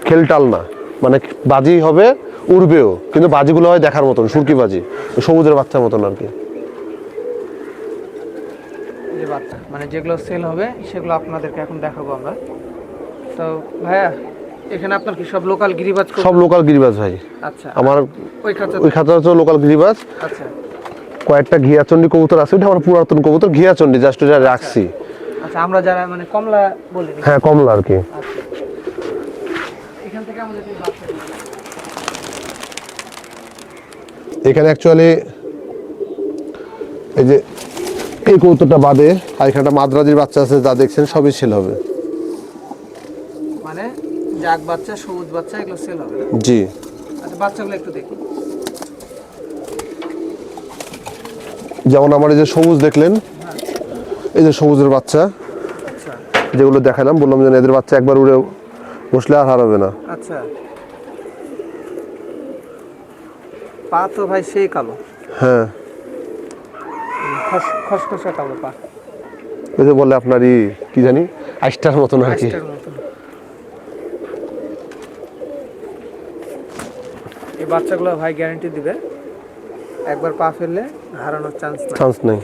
খেলটাল না, মানে বাজি হবে উড়বেও, কিন্তু বাজিগুলো হয় দেখার মতন, সুরকি বাজি, সবুজের বাচ্চার মতন আর কি। যে বাচ্চা মানে যেগুলো সেল হবে সেগুলো আপনাদেরকে এখন দেখাবো আমরা। তো ভাইয়া এখানে আপনার কি সব লোকাল গিরিবাজ? সব লোকাল গিরিবাজ ভাই। আচ্ছা, আমার ওই খাঁচা হচ্ছে লোকাল গিরিবাজ। আচ্ছা কয়েকটা ঘিয়াচন্ডী কবুতর আছে, ওটা আমার পুরাতন কবুতর, ঘিয়াচন্ডী জাস্ট ওটা রাখছি। আচ্ছা, আমরা যারা মানে কমলা বলি। হ্যাঁ, কমলা আর কি। আচ্ছা, এখান থেকে আমাদের এই বাচ্চা এখানে অ্যাকচুয়ালি এই যে এই কবুতরটা বাদে আর এখানে একটা মাদ্রাজির বাচ্চা আছে, যা দেখছেন সবই সেল হবে। মানে জাগ বাচ্চা, সবুজ বাচ্চা, এগুলো সেল হবে না? জি। আচ্ছা, বাচ্চাগুলো একটু দেখুন। যেমন আমার এই যে সবুজ দেখলেন, এই যে সবুজের বাচ্চা আচ্ছা যেগুলো দেখালাম, বললাম যে এদের বাচ্চা একবার উড়ে বসলে আর হারাবে না। আচ্ছা, পা তো ভাই সেই কালো, হ্যাঁ, খসখসা কালো পা, ওই যে বলে আপনার কি জানি আইসটার মতন আর কি। আইসটার মতন। এই বাচ্চাগুলো ভাই গ্যারান্টি দিবে, একবার পা ফেললে হারানোর চান্স নেই।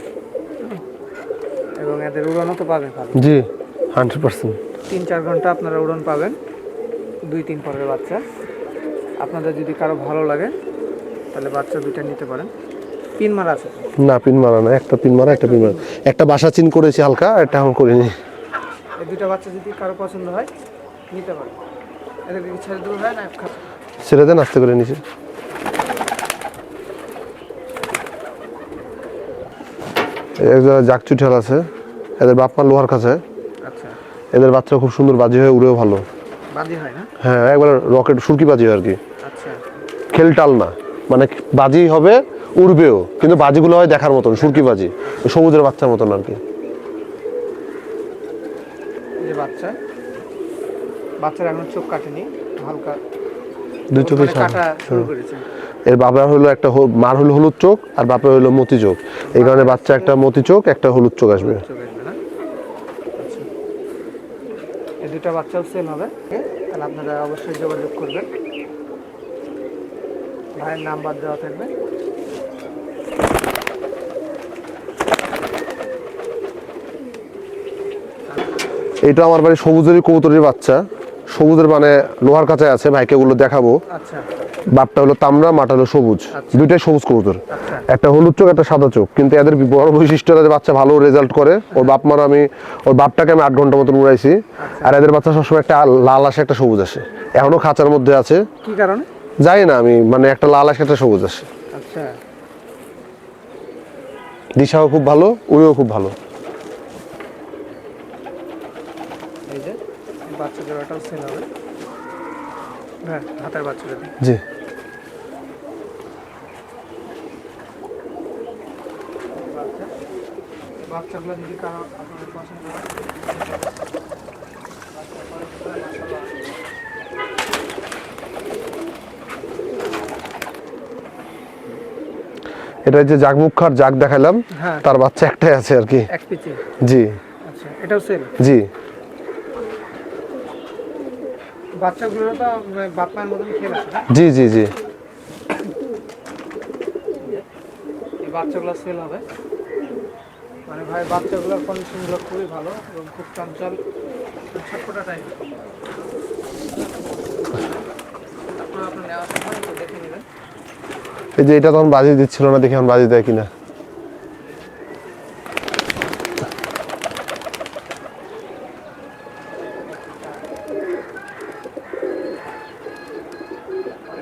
এবং এদের উড়ানও তো পাবেন ভালো। জি, 100%। 3-4 ঘন্টা আপনারা উড়ান পাবেন, 2-3 পরের বাচ্চা। আপনাদের যদি কারো ভালো লাগে তাহলে বাচ্চা দুইটা নিতে পারেন। পিন মারা আছে? না, পিন মারা না, একটা পিন মারা, একটা পিন মারা। একটা বাসা চিন করেছি হালকা, একটা এখন করিনি। এই দুইটা বাচ্চা যদি কারো পছন্দ হয় নিতে পারেন। এদেরকে কি ছেড়ে দেবো হয় না? ছেড়ে দেন আস্তে করে নিচে। জাকচুঠাল আছে, এদের বাপ মা লোহার কাছে। আচ্ছা, এদের বাচ্চা খুব সুন্দর বাজি হয়ে উড়েও ভালো। বাজি হয় না? হ্যাঁ, একবার রকেট সুরকি বাজি হয় আর কি। আচ্ছা, খেলটাল না, মানে বাজি হবে উড়বেও, কিন্তু বাজিগুলো হয় দেখার মতন, সুরকি বাজি, সবুজের বাচ্চার মতন আর কি। এই যে বাচ্চার এখন চোখ কাটেনি, হালকা দুই চোখে কাটা শুরু করেছে। এর বাবার হলো একটা মার হলো হলুদ চোখ, আর বাপের হলো মতি চোখ। এই কারণে বাচ্চা একটা মতি চোখ, একটা হলুদ চোখ আসবে। আচ্ছা, এই দুটা বাচ্চাও সেল হবে, তাহলে আপনারা অবশ্যই যোগাযোগ করবেন। ভাইয়ের নাম্বার দেওয়া থাকবে। এইটা আমার বাড়ি সবুজেরই কবুতরের বাচ্চা, সবুজের মানে লোহার কাছায় আছে, ভাইকে ওগুলো দেখাবো। আচ্ছা, বাপটা হলো তামরা, মাটা হলো সবুজ, দুইটাই সবুজ কবুতর। আচ্ছা, একটা হলুদ চোখ, একটা সাদা চোখ, কিন্তু এদের বড় বৈশিষ্ট্য যে বাচ্চা ভালো রেজাল্ট করে। ওর বাপটাকে আমি 8 ঘন্টা মতন উড়াইছি, আর এদের বাচ্চা সবসময় একটা লাল আসে, একটা সবুজ আসে। এখনো খাঁচার মধ্যে আছে, কি কারণে জানি না আমি, মানে একটা লাল আসে, একটা সবুজ আসে। আচ্ছা, দিশাও খুব ভালো, উড়েও খুব ভালো। এই যে বাচ্চা জোড়াটাও সেল হবে। হ্যাঁ, হাতের বাচ্চাটা দিই। জি। বাচ্চাগুলো যদি কারো আপনাদের পছন্দ হয়, এটা যে জাগমুখার জাগ দেখালাম, হ্যাঁ, তার বাচ্চা একটাই আছে আর কি। এক পিচে। জি। আচ্ছা, এটাও সেল? জি। বাচ্চাগুলো তো বাপ মায়ের মতন খেল আছে না? জি জি জি। এই বাচ্চাগুলো সেল হবে। মানে ভাই বাচ্চাগুলোর কন্ডিশনগুলো খুবই ভালো এবং খুব চঞ্চল, ছটফটা টাইপ। আপনার নেওয়ার সময় একটু দেখে নেবেন। এই যে এটা তখন বাজি দিচ্ছিল না, দেখি এখন বাজি দেয় কিনা।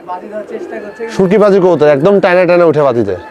বাজি দেওয়ার চেষ্টা করছে, সুরকি বাজি কবুতর একদম টানা টানা উঠে বাজি দেয়।